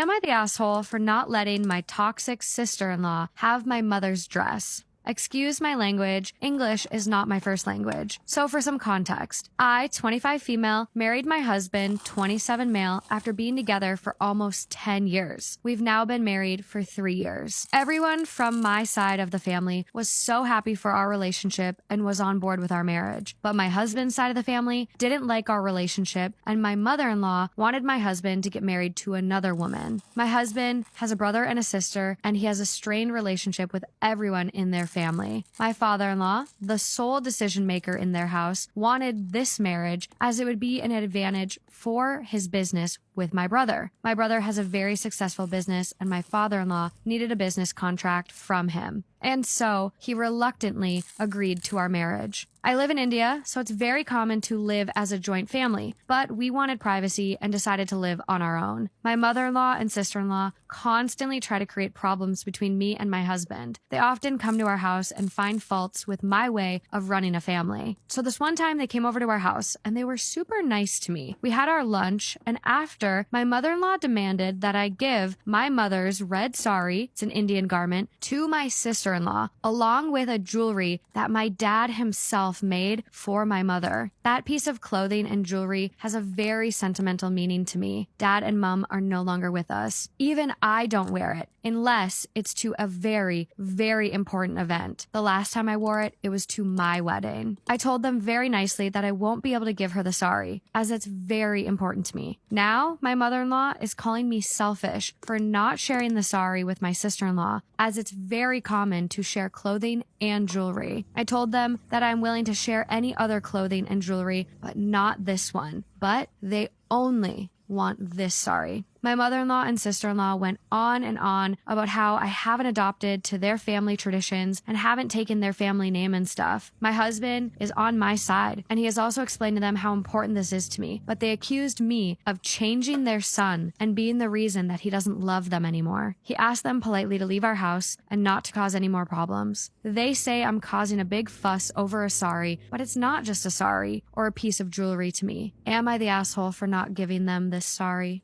Am I the asshole for not letting my toxic sister-in-law have my mother's dress? Excuse my language, English is not my first language. So for some context, I, 25 female, married my husband, 27 male, after being together for almost 10 years. We've now been married for 3 years. Everyone from my side of the family was so happy for our relationship and was on board with our marriage. But my husband's side of the family didn't like our relationship, and my mother-in-law wanted my husband to get married to another woman. My husband has a brother and a sister, and he has a strained relationship with everyone in their family. My father-in-law, the sole decision maker in their house, wanted this marriage as it would be an advantage for his business with my brother. My brother has a very successful business, and my father-in-law needed a business contract from him. And so he reluctantly agreed to our marriage. I live in India, so it's very common to live as a joint family, but we wanted privacy and decided to live on our own. My mother-in-law and sister-in-law constantly try to create problems between me and my husband. They often come to our house and find faults with my way of running a family. So this one time they came over to our house and they were super nice to me. We had our lunch, and after, my mother-in-law demanded that I give my mother's red sari, it's an Indian garment, to my sister-in-law, along with a jewelry that my dad himself made for my mother. That piece of clothing and jewelry has a very sentimental meaning to me. Dad and mom are no longer with us. Even I don't wear it unless it's to a very, very important event. The last time I wore it, it was to my wedding. I told them very nicely that I won't be able to give her the sari, as it's very important to me. Now, my mother-in-law is calling me selfish for not sharing the sari with my sister-in-law, as it's very common to share clothing and jewelry. I told them that I'm willing to share any other clothing and jewelry, but not this one. But they only want this sari. My mother-in-law and sister-in-law went on and on about how I haven't adopted to their family traditions and haven't taken their family name and stuff. My husband is on my side, and he has also explained to them how important this is to me, but they accused me of changing their son and being the reason that he doesn't love them anymore. He asked them politely to leave our house and not to cause any more problems. They say I'm causing a big fuss over a sari, but it's not just a sari or a piece of jewelry to me. Am I the asshole for not giving them this sari?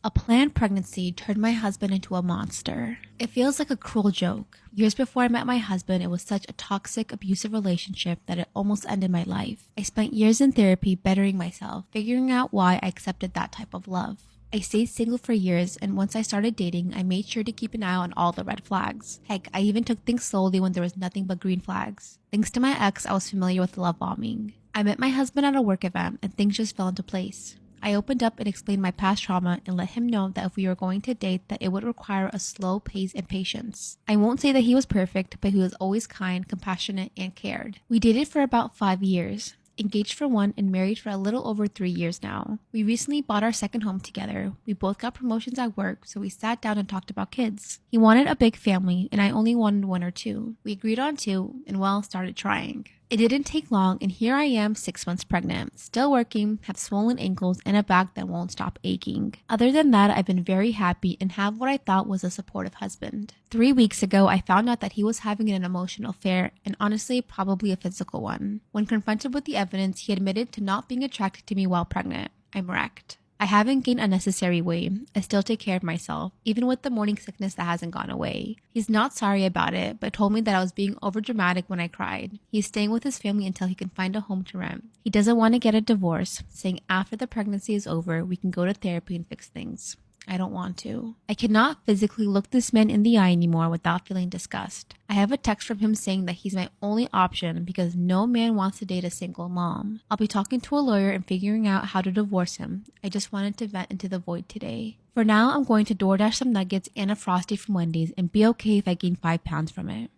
A planned pregnancy turned my husband into a monster. It feels like a cruel joke. Years before I met my husband, it was such a toxic, abusive relationship that it almost ended my life. I spent years in therapy bettering myself, figuring out why I accepted that type of love. I stayed single for years, and once I started dating, I made sure to keep an eye on all the red flags. Heck, I even took things slowly when there was nothing but green flags. Thanks to my ex, I was familiar with love bombing. I met my husband at a work event, and things just fell into place. I opened up and explained my past trauma and let him know that if we were going to date, that it would require a slow pace and patience. I won't say that he was perfect, but he was always kind, compassionate, and cared. We dated for about 5 years, engaged for 1 and married for a little over 3 years now. We recently bought our second home together. We both got promotions at work, so we sat down and talked about kids. He wanted a big family, and I only wanted 1 or 2. We agreed on 2 and started trying. It didn't take long, and here I am 6 months pregnant, still working, have swollen ankles, and a back that won't stop aching. Other than that, I've been very happy and have what I thought was a supportive husband. 3 weeks ago, I found out that he was having an emotional affair, and honestly, probably a physical one. When confronted with the evidence, he admitted to not being attracted to me while pregnant. I'm wrecked. I haven't gained unnecessary weight. I still take care of myself, even with the morning sickness that hasn't gone away. He's not sorry about it, but told me that I was being overdramatic when I cried. He's staying with his family until he can find a home to rent. He doesn't want to get a divorce, saying after the pregnancy is over, we can go to therapy and fix things. I don't want to. I cannot physically look this man in the eye anymore without feeling disgust. I have a text from him saying that he's my only option because no man wants to date a single mom. I'll be talking to a lawyer and figuring out how to divorce him. I just wanted to vent into the void today. For now, I'm going to DoorDash some nuggets and a Frosty from Wendy's and be okay if I gain 5 pounds from it.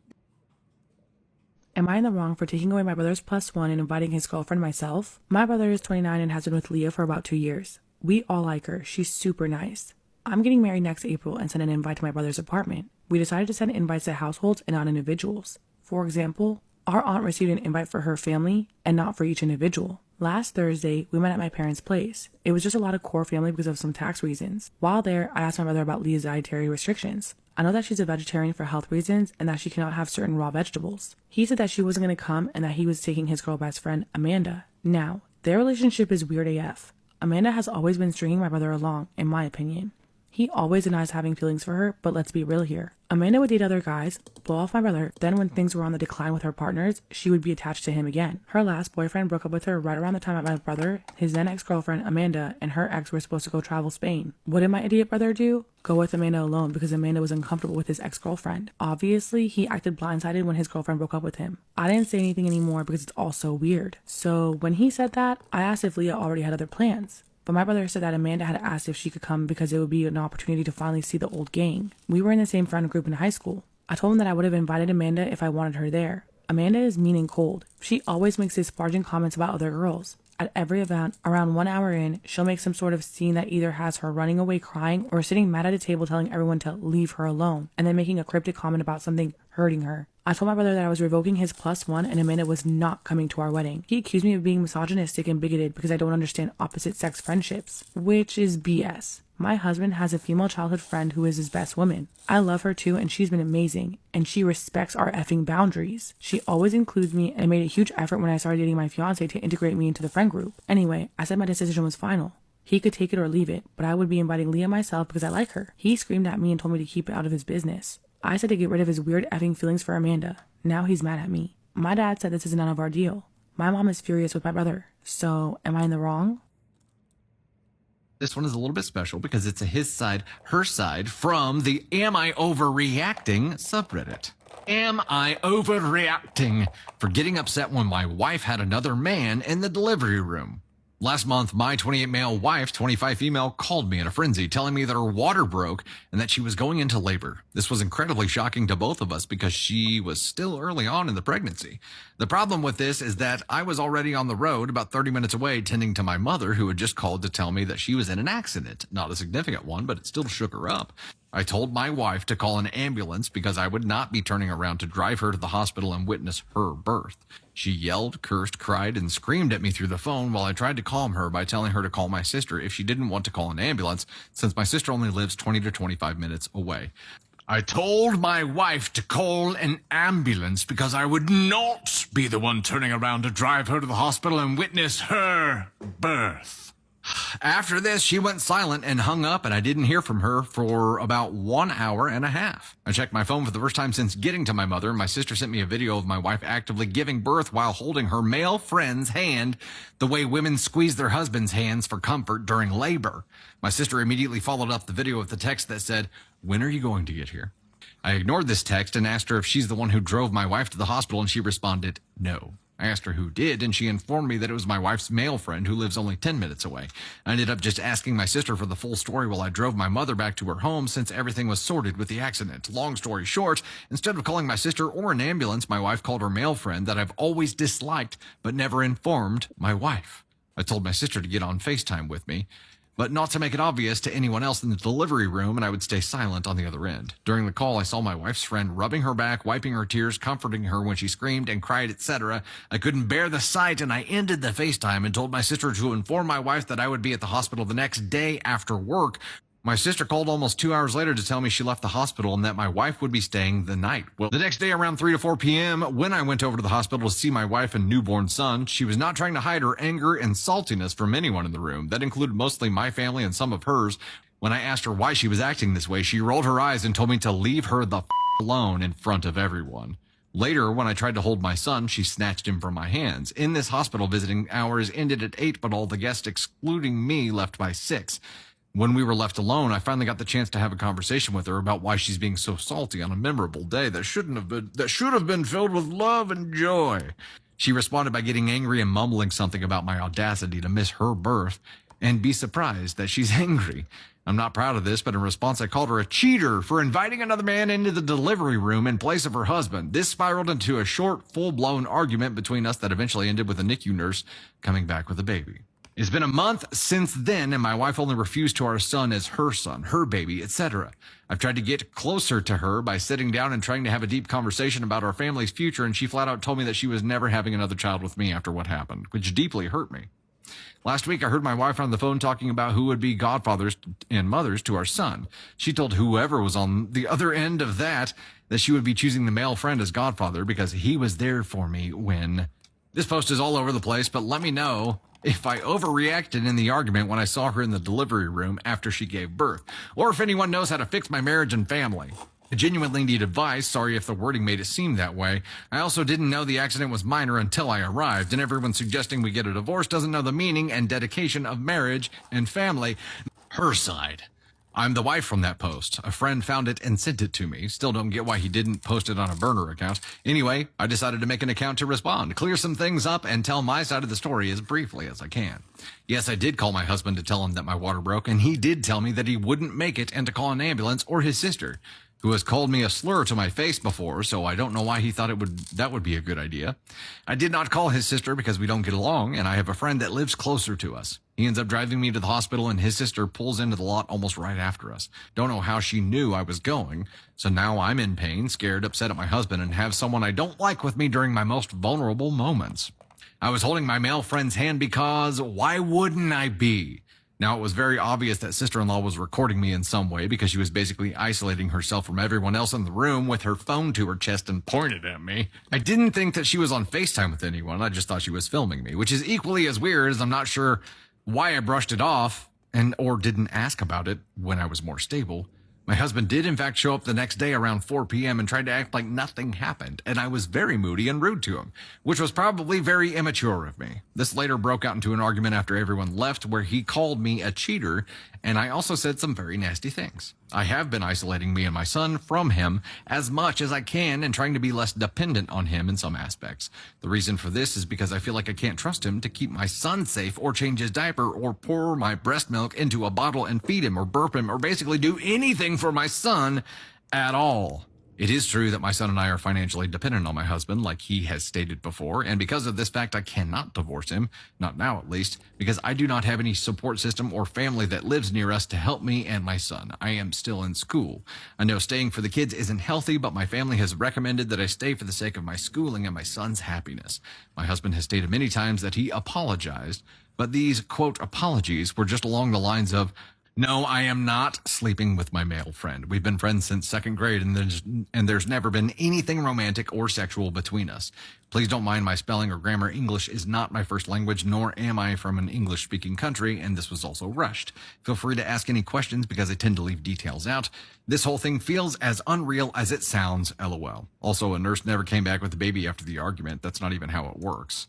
Am I in the wrong for taking away my brother's +1 and inviting his girlfriend myself? My brother is 29 and has been with Leah for about 2 years. We all like her. She's super nice. I'm getting married next April and sent an invite to my brother's apartment. We decided to send invites to households and not individuals. For example, our aunt received an invite for her family and not for each individual. Last Thursday, we met at my parents' place. It was just a lot of core family because of some tax reasons. While there, I asked my brother about Leah's dietary restrictions. I know that she's a vegetarian for health reasons and that she cannot have certain raw vegetables. He said that she wasn't going to come and that he was taking his girl best friend, Amanda. Now, their relationship is weird AF. Amanda has always been stringing my brother along, in my opinion. He always denies having feelings for her, but let's be real here. Amanda would date other guys, blow off my brother, then when things were on the decline with her partners, she would be attached to him again. Her last boyfriend broke up with her right around the time that my brother, his then ex-girlfriend Amanda, and her ex were supposed to go travel Spain. What did my idiot brother do? Go with Amanda alone because Amanda was uncomfortable with his ex-girlfriend. Obviously, he acted blindsided when his girlfriend broke up with him. I didn't say anything anymore because it's all so weird. So when he said that, I asked if Leah already had other plans. But my brother said that Amanda had asked if she could come because it would be an opportunity to finally see the old gang. We were in the same friend group in high school. I told him that I would have invited Amanda if I wanted her there. Amanda is mean and cold. She always makes disparaging comments about other girls. At every event, around 1 hour in, she'll make some sort of scene that either has her running away crying or sitting mad at a table telling everyone to leave her alone, and then making a cryptic comment about something hurting her. I told my brother that I was revoking his +1 and Amanda was not coming to our wedding. He accused me of being misogynistic and bigoted because I don't understand opposite sex friendships, which is BS. My husband has a female childhood friend who is his best woman. I love her too and she's been amazing, and she respects our effing boundaries. She always includes me and made a huge effort when I started dating my fiance to integrate me into the friend group. Anyway, I said my decision was final. He could take it or leave it, but I would be inviting Leah myself because I like her. He screamed at me and told me to keep it out of his business. I said to get rid of his weird effing feelings for Amanda. Now he's mad at me. My dad said this is none of our deal. My mom is furious with my brother. So, am I in the wrong? This one is a little bit special because it's a his side, her side from the Am I Overreacting subreddit. Am I overreacting for getting upset when my wife had another man in the delivery room? Last month, my 28 male wife, 25 female, called me in a frenzy, telling me that her water broke and that she was going into labor. This was incredibly shocking to both of us because she was still early on in the pregnancy. The problem with this is that I was already on the road about 30 minutes away tending to my mother, who had just called to tell me that she was in an accident. Not a significant one, but it still shook her up. I told my wife to call an ambulance because I would not be turning around to drive her to the hospital and witness her birth. She yelled, cursed, cried, and screamed at me through the phone while I tried to calm her by telling her to call my sister if she didn't want to call an ambulance, since my sister only lives 20 to 25 minutes away. I told my wife to call an ambulance because I would not be the one turning around to drive her to the hospital and witness her birth. After this, she went silent and hung up, and I didn't hear from her for about 1 hour and a half. I checked my phone for the first time since getting to my mother, and my sister sent me a video of my wife actively giving birth while holding her male friend's hand, the way women squeeze their husband's hands for comfort during labor. My sister immediately followed up the video with the text that said, "When are you going to get here?" I ignored this text and asked her if she's the one who drove my wife to the hospital, and she responded, "No." I asked her who did, and she informed me that it was my wife's male friend who lives only 10 minutes away. I ended up just asking my sister for the full story while I drove my mother back to her home since everything was sorted with the accident. Long story short, instead of calling my sister or an ambulance, my wife called her male friend that I've always disliked but never informed my wife. I told my sister to get on FaceTime with me, but not to make it obvious to anyone else in the delivery room, and I would stay silent on the other end. During the call, I saw my wife's friend rubbing her back, wiping her tears, comforting her when she screamed and cried, etc. I couldn't bear the sight, and I ended the FaceTime and told my sister to inform my wife that I would be at the hospital the next day after work. My sister called almost 2 hours later to tell me she left the hospital and that my wife would be staying the night. Well, the next day around 3 to 4 p.m., when I went over to the hospital to see my wife and newborn son, she was not trying to hide her anger and saltiness from anyone in the room. That included mostly my family and some of hers. When I asked her why she was acting this way, she rolled her eyes and told me to leave her the alone in front of everyone. Later, when I tried to hold my son, she snatched him from my hands. In this hospital, visiting hours ended at 8, but all the guests, excluding me, left by 6. When we were left alone, I finally got the chance to have a conversation with her about why she's being so salty on a memorable day that should have been filled with love and joy. She responded by getting angry and mumbling something about my audacity to miss her birth and be surprised that she's angry. I'm not proud of this, but in response, I called her a cheater for inviting another man into the delivery room in place of her husband. This spiraled into a short, full-blown argument between us that eventually ended with a NICU nurse coming back with a baby. It's been a month since then, and my wife only refused to our son as her son, her baby, etc. I've tried to get closer to her by sitting down and trying to have a deep conversation about our family's future, and she flat out told me that she was never having another child with me after what happened, which deeply hurt me. Last week, I heard my wife on the phone talking about who would be godfathers and mothers to our son. She told whoever was on the other end of that she would be choosing the male friend as godfather because he was there for me when... This post is all over the place, but let me know if I overreacted in the argument when I saw her in the delivery room after she gave birth, or if anyone knows how to fix my marriage and family. I genuinely need advice. Sorry if the wording made it seem that way. I also didn't know the accident was minor until I arrived, and everyone suggesting we get a divorce doesn't know the meaning and dedication of marriage and family. Her side. I'm the wife from that post. A friend found it and sent it to me. Still don't get why he didn't post it on a burner account. Anyway, I decided to make an account to respond, clear some things up, and tell my side of the story as briefly as I can. Yes, I did call my husband to tell him that my water broke, and he did tell me that he wouldn't make it and to call an ambulance or his sister, who has called me a slur to my face before, so I don't know why he thought that would be a good idea. I did not call his sister because we don't get along, and I have a friend that lives closer to us. He ends up driving me to the hospital, and his sister pulls into the lot almost right after us. Don't know how she knew I was going, so now I'm in pain, scared, upset at my husband, and have someone I don't like with me during my most vulnerable moments. I was holding my male friend's hand because why wouldn't I be? Now, it was very obvious that sister-in-law was recording me in some way because she was basically isolating herself from everyone else in the room with her phone to her chest and pointed at me. I didn't think that she was on FaceTime with anyone. I just thought she was filming me, which is equally as weird as I'm not sure why I brushed it off or didn't ask about it when I was more stable. My husband did in fact show up the next day around 4 p.m. and tried to act like nothing happened, and I was very moody and rude to him, which was probably very immature of me. This later broke out into an argument after everyone left where he called me a cheater, and I also said some very nasty things. I have been isolating me and my son from him as much as I can and trying to be less dependent on him in some aspects. The reason for this is because I feel like I can't trust him to keep my son safe or change his diaper or pour my breast milk into a bottle and feed him or burp him or basically do anything for my son at all. It is true that my son and I are financially dependent on my husband, like he has stated before, and because of this fact, I cannot divorce him, not now at least, because I do not have any support system or family that lives near us to help me and my son. I am still in school. I know staying for the kids isn't healthy, but my family has recommended that I stay for the sake of my schooling and my son's happiness. My husband has stated many times that he apologized, but these, quote, apologies were just along the lines of, no, I am not sleeping with my male friend. We've been friends since second grade, and there's never been anything romantic or sexual between us. Please don't mind my spelling or grammar. English is not my first language, nor am I from an English-speaking country, and this was also rushed. Feel free to ask any questions because I tend to leave details out. This whole thing feels as unreal as it sounds, LOL. Also, a nurse never came back with the baby after the argument. That's not even how it works.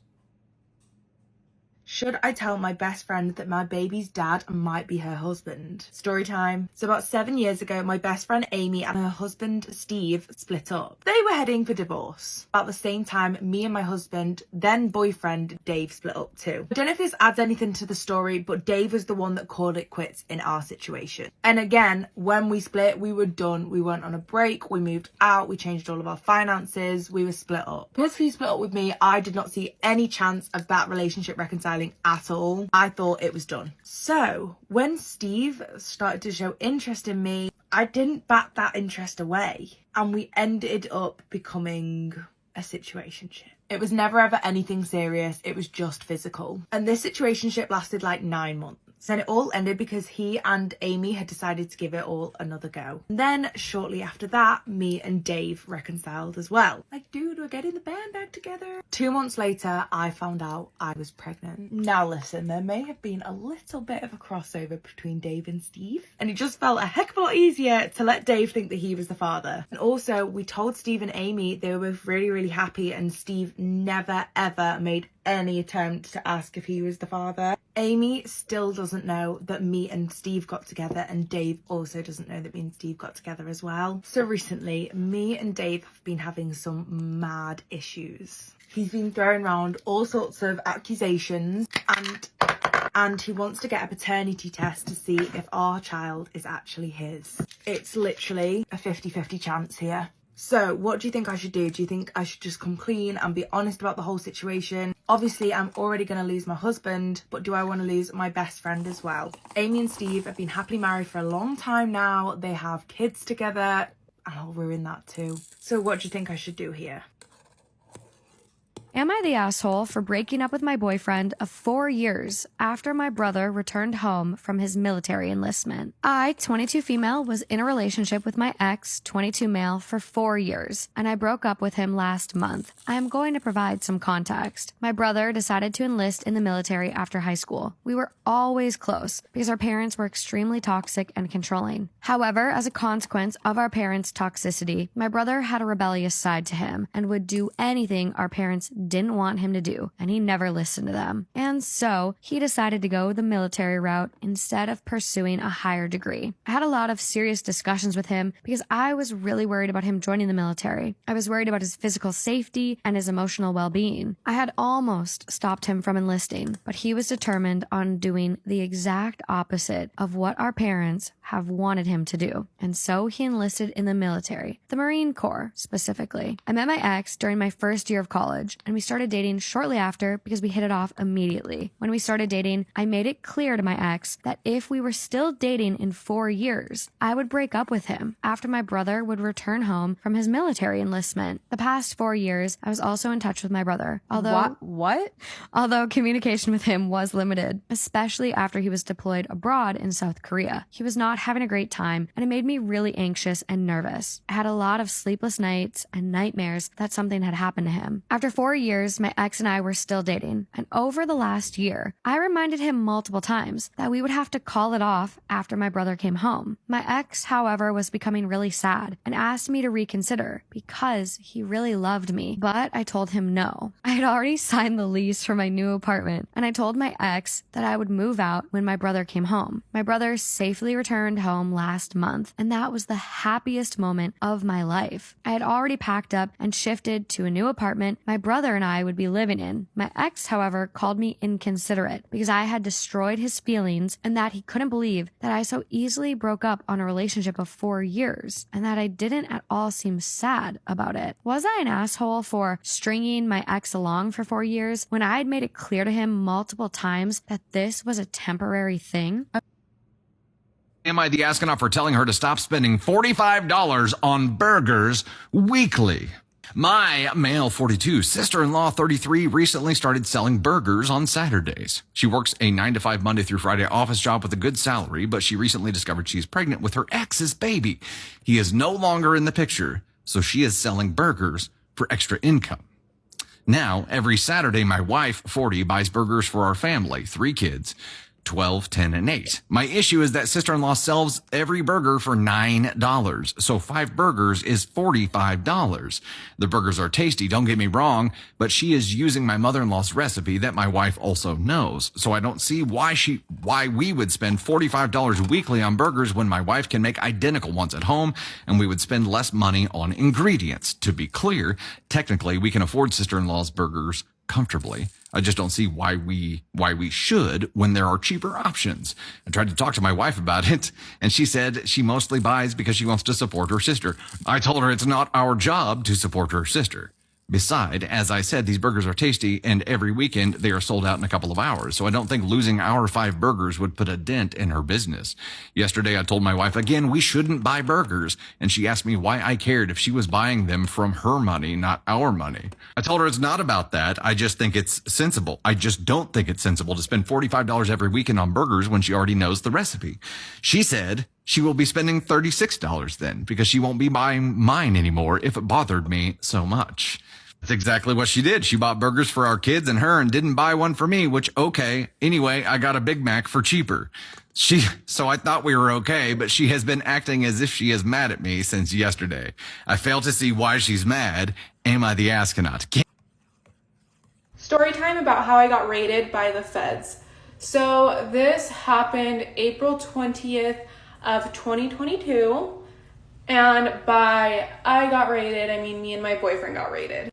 Should I tell my best friend that my baby's dad might be her husband? Story time. So about 7 years ago, my best friend Amy and her husband Steve split up. They were heading for divorce. About the same time, me and my husband, then boyfriend Dave, split up too. I don't know if this adds anything to the story, but Dave was the one that called it quits in our situation. And again, when we split, we were done. We went on a break, we moved out, we changed all of our finances, we were split up. Because he split up with me, I did not see any chance of that relationship reconciling at all. I thought it was done. So when Steve started to show interest in me, I didn't bat that interest away, and we ended up becoming a situationship. It was never ever anything serious, it was just physical. And this situationship lasted like 9 months. And it all ended because he and Amy had decided to give it all another go. And then shortly after that, me and Dave reconciled as well. Like, dude, we're getting the band back together. 2 months later, I found out I was pregnant. Now listen, there may have been a little bit of a crossover between Dave and Steve, and it just felt a heck of a lot easier to let Dave think that he was the father. And also, we told Steve and Amy they were both really, really happy, and Steve never ever made any attempt to ask if he was the father. Amy still doesn't know that me and Steve got together, and Dave also doesn't know that me and Steve got together as well. So recently, me and Dave have been having some mad issues. He's been throwing around all sorts of accusations, and he wants to get a paternity test to see if our child is actually his. It's literally a 50-50 chance here. So what do you think I should do? Do you think I should just come clean and be honest about the whole situation? Obviously, I'm already going to lose my husband, but do I want to lose my best friend as well? Amy and Steve have been happily married for a long time now. They have kids together, and I'll ruin that too. So what do you think I should do here? Am I the asshole for breaking up with my boyfriend of 4 years after my brother returned home from his military enlistment? I, 22 female, was in a relationship with my ex, 22 male, for 4 years, and I broke up with him last month. I am going to provide some context. My brother decided to enlist in the military after high school. We were always close because our parents were extremely toxic and controlling. However, as a consequence of our parents' toxicity, my brother had a rebellious side to him and would do anything our parents didn't want him to do, and he never listened to them. And so he decided to go the military route instead of pursuing a higher degree. I had a lot of serious discussions with him because I was really worried about him joining the military. I was worried about his physical safety and his emotional well-being. I had almost stopped him from enlisting, but he was determined on doing the exact opposite of what our parents have wanted him to do. And so he enlisted in the military, the Marine Corps specifically. I met my ex during my first year of college, and we started dating shortly after because we hit it off immediately. When we started dating, I made it clear to my ex that if we were still dating in 4 years, I would break up with him after my brother would return home from his military enlistment. The past 4 years, I was also in touch with my brother. Although communication with him was limited, especially after he was deployed abroad in South Korea. He was not having a great time, and it made me really anxious and nervous. I had a lot of sleepless nights and nightmares that something had happened to him. After 4 years, my ex and I were still dating, and over the last year, I reminded him multiple times that we would have to call it off after my brother came home. My ex, however, was becoming really sad and asked me to reconsider because he really loved me, but I told him no. I had already signed the lease for my new apartment, and I told my ex that I would move out when my brother came home. My brother safely returned home last month, and that was the happiest moment of my life. I had already packed up and shifted to a new apartment my brother and I would be living in. My ex, however, called me inconsiderate because I had destroyed his feelings and that he couldn't believe that I so easily broke up on a relationship of 4 years and that I didn't at all seem sad about it. Was I an asshole for stringing my ex along for 4 years when I had made it clear to him multiple times that this was a temporary thing? Am I the astronaut for telling her to stop spending $45 on burgers weekly? My male 42 sister-in-law 33 recently started selling burgers on Saturdays. She works a 9 to 5 Monday through Friday office job with a good salary, but she recently discovered she's pregnant with her ex's baby. He is no longer in the picture, so she is selling burgers for extra income. Now, every Saturday, my wife, 40, buys burgers for our family, 3 kids, 12, 10, and 8. My issue is that sister-in-law sells every burger for $9, so 5 burgers is $45. The burgers are tasty, don't get me wrong, but she is using my mother-in-law's recipe that my wife also knows, so I don't see why we would spend $45 weekly on burgers when my wife can make identical ones at home, and we would spend less money on ingredients. To be clear, technically, we can afford sister-in-law's burgers comfortably. I just don't see why we should when there are cheaper options. I tried to talk to my wife about it, and she said she mostly buys because she wants to support her sister. I told her it's not our job to support her sister. Besides, as I said, these burgers are tasty, and every weekend they are sold out in a couple of hours, so I don't think losing our 5 burgers would put a dent in her business. Yesterday, I told my wife again we shouldn't buy burgers, and she asked me why I cared if she was buying them from her money, not our money. I told her it's not about that. I just think it's sensible. I just don't think it's sensible to spend $45 every weekend on burgers when she already knows the recipe. She said she will be spending $36 then, because she won't be buying mine anymore if it bothered me so much. That's exactly what she did. She bought burgers for our kids and her and didn't buy one for me, which, okay. Anyway, I got a Big Mac for cheaper. So I thought we were okay, but she has been acting as if she is mad at me since yesterday. I fail to see why she's mad. Am I the astronaut? Story time about how I got raided by the feds. So this happened April 20th of 2022. And by I got raided, I mean me and my boyfriend got raided.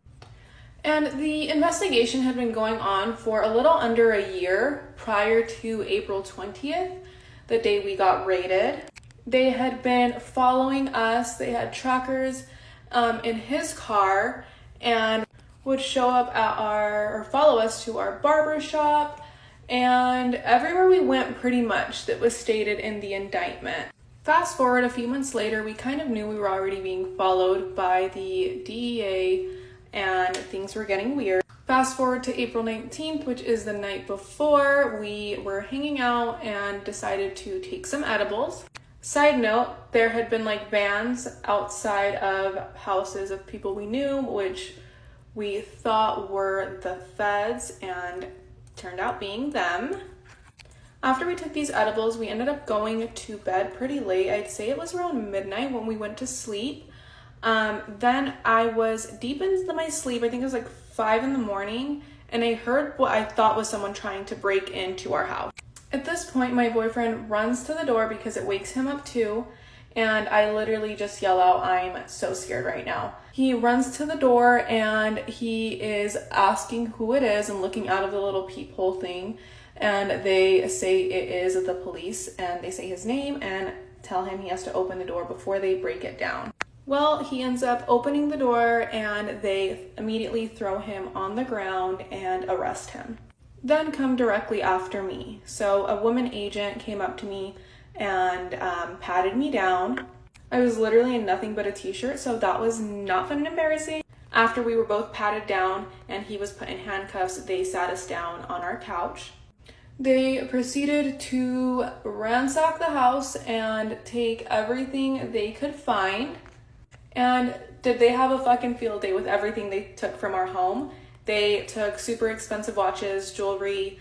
And the investigation had been going on for a little under a year prior to April 20th, the day we got raided. They had been following us. They had trackers in his car and would show up at or follow us to our barber shop and everywhere we went pretty much that was stated in the indictment. Fast forward a few months later, we kind of knew we were already being followed by the DEA and things were getting weird. Fast forward to April 19th, which is the night before, we were hanging out and decided to take some edibles. Side note, there had been like vans outside of houses of people we knew, which we thought were the feds and turned out being them. After we took these edibles, we ended up going to bed pretty late. I'd say it was around midnight when we went to sleep. Then I was deep into my sleep. I think it was like 5 a.m, and I heard what I thought was someone trying to break into our house. At this point, my boyfriend runs to the door because it wakes him up too, and I literally just yell out, "I'm so scared right now." He runs to the door and he is asking who it is and looking out of the little peephole thing, and they say it is the police, and they say his name and tell him he has to open the door before they break it down. Well, he ends up opening the door and they immediately throw him on the ground and arrest him. Then come directly after me. So a woman agent came up to me and patted me down. I was literally in nothing but a t-shirt, so that was not fun and embarrassing. After we were both patted down and he was put in handcuffs, they sat us down on our couch. They proceeded to ransack the house and take everything they could find. And did they have a fucking field day with everything they took from our home? They took super expensive watches, jewelry,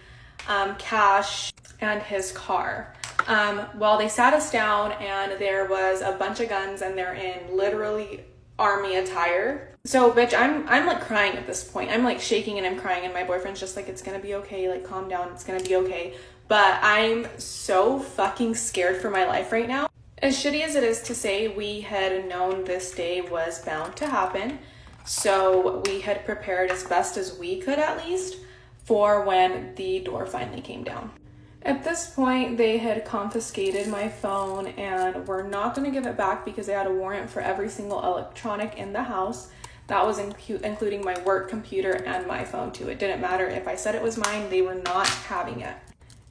cash, and his car. Well, they sat us down and there was a bunch of guns and they're in literally army attire. So bitch, I'm like crying at this point. I'm like shaking and I'm crying, and my boyfriend's just like, "It's gonna be okay, like calm down, it's gonna be okay." But I'm so fucking scared for my life right now. As shitty as it is to say, we had known this day was bound to happen. So we had prepared as best as we could, at least, for when the door finally came down. At this point, they had confiscated my phone and were not going to give it back because they had a warrant for every single electronic in the house. That was including my work computer and my phone too. It didn't matter if I said it was mine, they were not having it.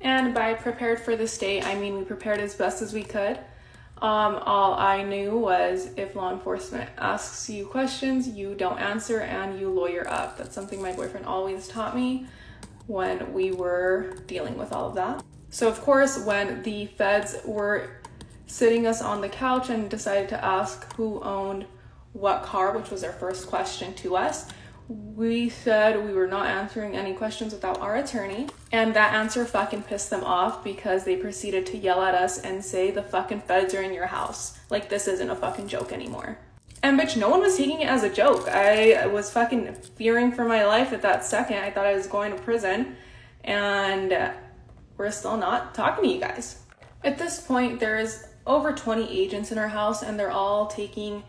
And by prepared for this day, I mean we prepared as best as we could. All I knew was if law enforcement asks you questions, you don't answer and you lawyer up. That's something my boyfriend always taught me when we were dealing with all of that. So of course, when the feds were sitting us on the couch and decided to ask who owned what car, which was their first question to us, we said we were not answering any questions without our attorney. And that answer fucking pissed them off because they proceeded to yell at us and say the fucking feds are in your house. Like this isn't a fucking joke anymore. And bitch, no one was taking it as a joke. I was fucking fearing for my life at that second. I thought I was going to prison, and we're still not talking to you guys. At this point, there's over 20 agents in our house, and they're all taking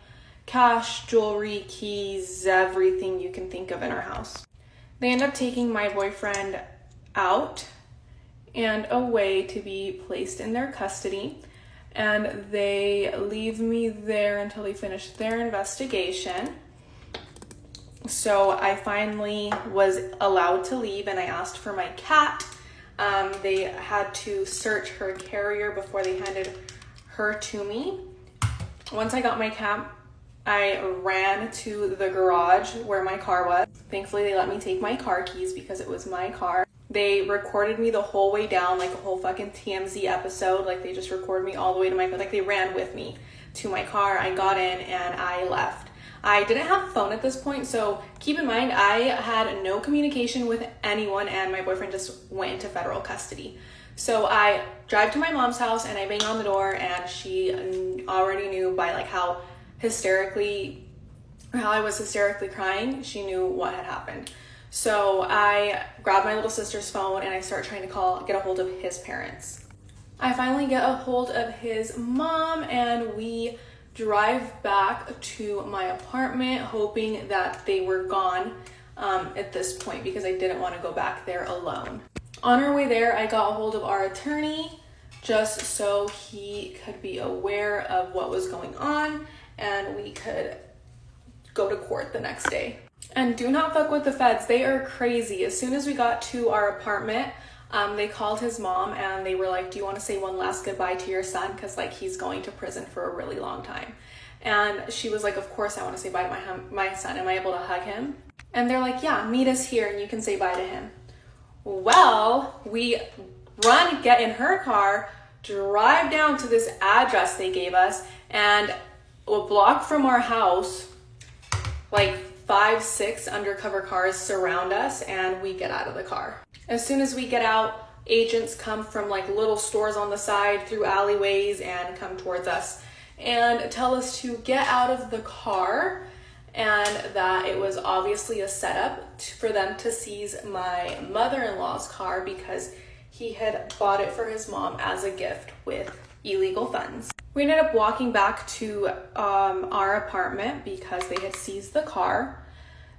cash, jewelry, keys, everything you can think of in our house. They end up taking my boyfriend out and away to be placed in their custody, and they leave me there until they finish their investigation. So I finally was allowed to leave and I asked for my cat. They had to search her carrier before they handed her to me. Once I got my cat, I ran to the garage where my car was. Thankfully, they let me take my car keys because it was my car. They recorded me the whole way down, like a whole fucking TMZ episode. Like they just recorded me all the way to my car. Like they ran with me to my car. I got in and I left. I didn't have a phone at this point, so keep in mind I had no communication with anyone and my boyfriend just went into federal custody. So I drive to my mom's house and I bang on the door, and she already knew by like how I was hysterically crying. She knew what had happened. So I grabbed my little sister's phone and I start trying to get a hold of his parents. I finally get a hold of his mom and we drive back to my apartment hoping that they were gone at this point because I didn't want to go back there alone. On our way there, I got a hold of our attorney just so he could be aware of what was going on and we could go to court the next day. And do not fuck with the feds. They are crazy. As soon as we got to our apartment, they called his mom and they were like, "Do you want to say one last goodbye to your son? Because like he's going to prison for a really long time." And she was like, "Of course I want to say bye to my son. Am I able to hug him?" And they're like, yeah, meet us here and you can say bye to him. Well, we run, get in her car, drive down to this address they gave us, and a block from our house, like 5-6 undercover cars surround us, and we get out of the car. As soon as we get out, agents come from like little stores on the side through alleyways and come towards us and tell us to get out of the car, and that it was obviously a setup for them to seize my mother-in-law's car because he had bought it for his mom as a gift with illegal funds. We ended up walking back to our apartment because they had seized the car.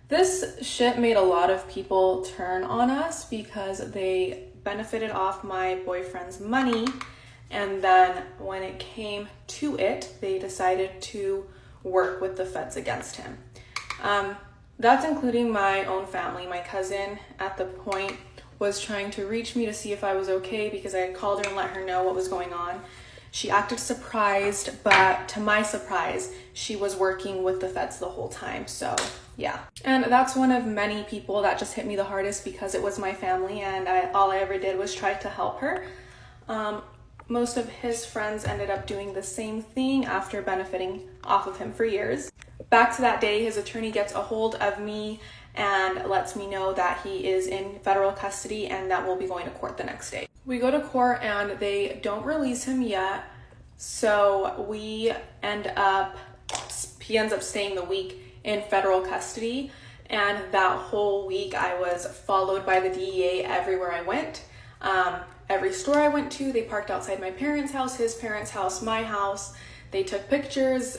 This shit made a lot of people turn on us because they benefited off my boyfriend's money, and then when it came to it, they decided to work with the feds against him. That's including my own family. My cousin at the point was trying to reach me to see if I was okay because I had called her and let her know what was going on. She acted surprised, but to my surprise, she was working with the feds the whole time. So yeah. And that's one of many people that just hit me the hardest because it was my family and all I ever did was try to help her. Most of his friends ended up doing the same thing after benefiting off of him for years. Back to that day, his attorney gets a hold of me and lets me know that he is in federal custody and that we'll be going to court the next day. We go to court and they don't release him yet, so he ends up staying the week in federal custody, and that whole week I was followed by the DEA everywhere I went. Every store I went to, they parked outside my parents' house, his parents' house, my house. They took pictures.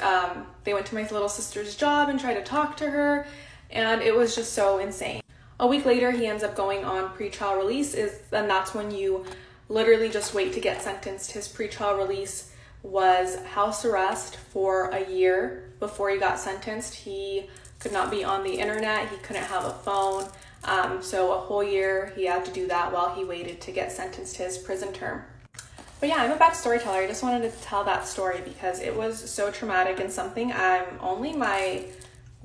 They went to my little sister's job and tried to talk to her, and it was just so insane. A week later, he ends up going on pretrial release, and that's when you literally just wait to get sentenced. His pretrial release was house arrest for a year before he got sentenced. He could not be on the internet. He couldn't have a phone. So a whole year he had to do that while he waited to get sentenced to his prison term. But yeah, I'm a bad storyteller. I just wanted to tell that story because it was so traumatic and something only my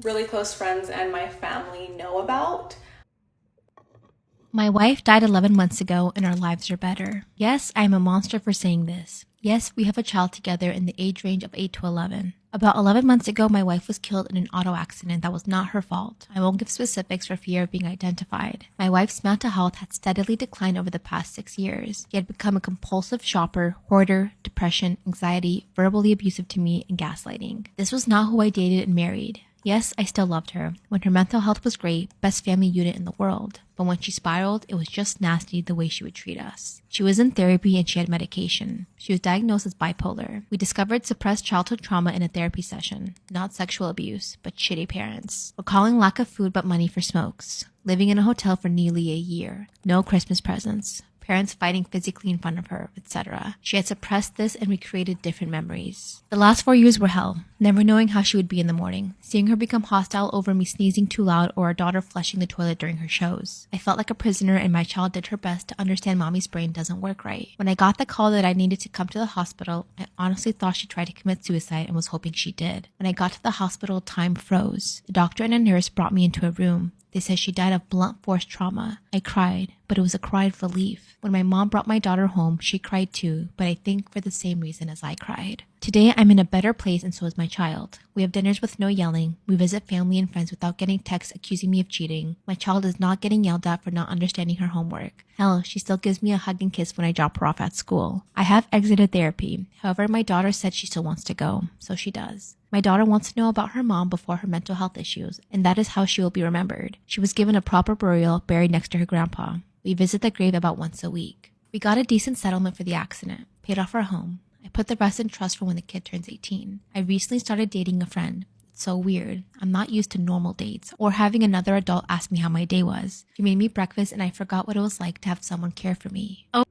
really close friends and my family know about. My wife died 11 months ago and our lives are better. Yes, I am a monster for saying this. Yes, we have a child together in the age range of 8 to 11. About 11 months ago, my wife was killed in an auto accident that was not her fault. I won't give specifics for fear of being identified. My wife's mental health had steadily declined over the past 6 years. She had become a compulsive shopper, hoarder, depression, anxiety, verbally abusive to me, and gaslighting. This was not who I dated and married. Yes, I still loved her. When her mental health was great, best family unit in the world. But when she spiraled, it was just nasty the way she would treat us. She was in therapy and she had medication. She was diagnosed as bipolar. We discovered suppressed childhood trauma in a therapy session. Not sexual abuse, but shitty parents. Recalling lack of food but money for smokes. Living in a hotel for nearly a year. No Christmas presents. Parents fighting physically in front of her, etc. She had suppressed this and recreated different memories. The last 4 years were hell, never knowing how she would be in the morning, seeing her become hostile over me sneezing too loud or our daughter flushing the toilet during her shows. I felt like a prisoner and my child did her best to understand mommy's brain doesn't work right. When I got the call that I needed to come to the hospital, I honestly thought she tried to commit suicide and was hoping she did. When I got to the hospital, time froze. The doctor and a nurse brought me into a room. They said she died of blunt force trauma. I cried, but it was a cry of relief. When my mom brought my daughter home, she cried too, but I think for the same reason as I cried. Today, I'm in a better place and so is my child. We have dinners with no yelling. We visit family and friends without getting texts accusing me of cheating. My child is not getting yelled at for not understanding her homework. Hell, she still gives me a hug and kiss when I drop her off at school. I have exited therapy. However, my daughter said she still wants to go, so she does. My daughter wants to know about her mom before her mental health issues, and that is how she will be remembered. She was given a proper burial, buried next to her grandpa. We visit the grave about once a week. We got a decent settlement for the accident, paid off our home. I put the rest in trust for when the kid turns 18. I recently started dating a friend. It's so weird. I'm not used to normal dates or having another adult ask me how my day was. She made me breakfast and I forgot what it was like to have someone care for me. Oh,